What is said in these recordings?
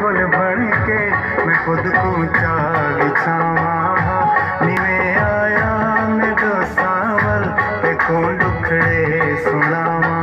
full बन के मैं खुद को चा बिछावा निवे आया मेरे सावल ते को दुखड़े सुनावा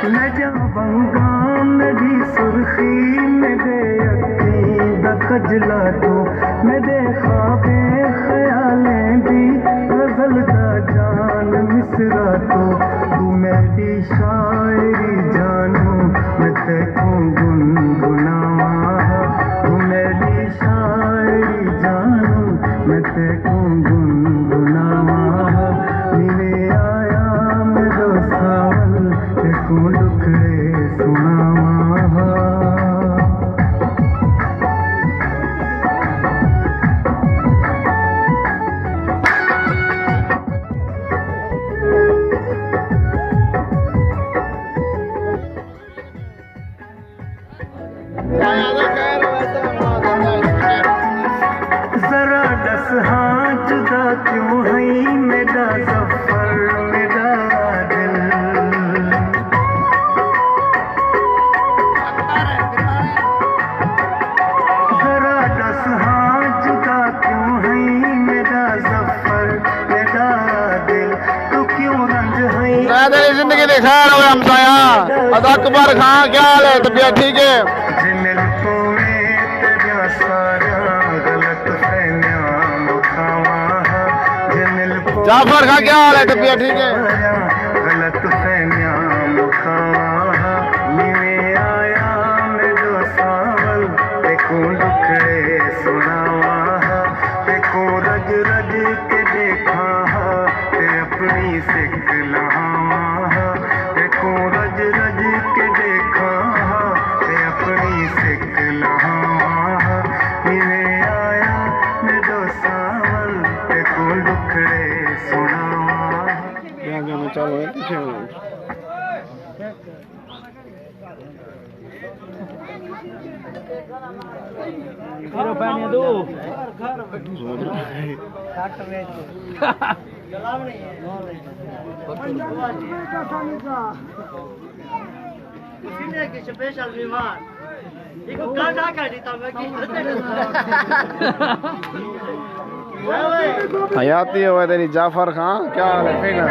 मैं जाऊंगा मेरी सुर्खी में दे कजला तू मैं देखा बे ख्यालें दी गजल दा जान मिसरा तू मेरी शायरी जानू मैं तेको गुनगुनावा तू मेरी शायरी जानू मैं तेको गुनगुनावा मिले आया मेरे सावल तेको दुखड़े सुनावा जरा दस हाँ जुदा क्यों है मेरा सफर मेरा दिल जरा दस हाँ जुदा क्यों है मेरा सफर मेरा दिल तू क्यों रंज है जिंदगी दिखा रहे हो हमसाया अकबर खां क्या हाल है तबीयत ठीक है जाफर खां क्या हाल है तबीयत ठीक है गलत फहमियां मुखावा मिले आया मेरे सावल देखो दुखड़े सुनावा देखो रज रज के देखा ते अपनी सिक लहावा देखो रज रज के देखा ते अपनी सिक लहावा मिले आया मेरे सावल देखो दुखड़े चलो पीछे पानी दो स्पेशल विमान इको गाना काटी था मैं हयाती हुआ तेरी जाफर खां क्या हाल है फिगर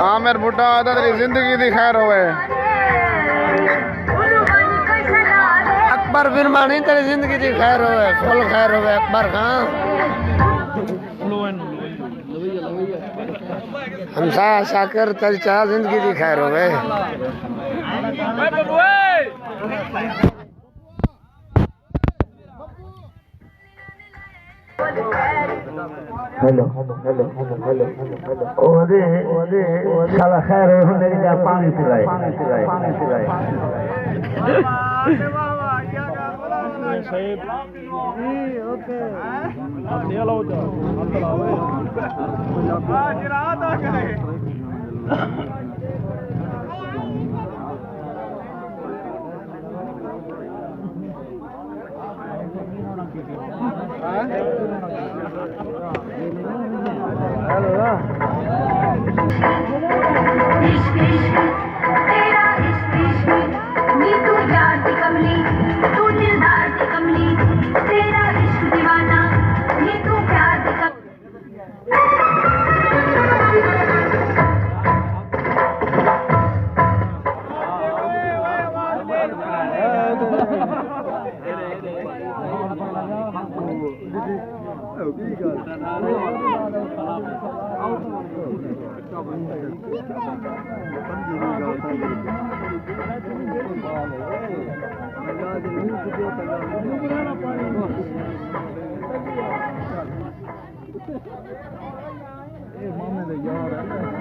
आमिर भुट्टा आदा तेरी जिंदगी दी खैर होवे अकबर बिरमानी तेरी जिंदगी दी खैर होवे फुल खैर होवे अकबर खां हमसा शाकर तेरी चाह जिंदगी दी खैर होवे हेलो ओदे साला खैर हो मेरी जा पानी पिलाए ओके चलो तेरा इश्क नी तू यार दी कमली तू दिलदार दी कमली तेरा इश्क दीवाना नी तू प्यार दी ਮਾਮੇ ਦੇ ਯਾਰ ਹੈ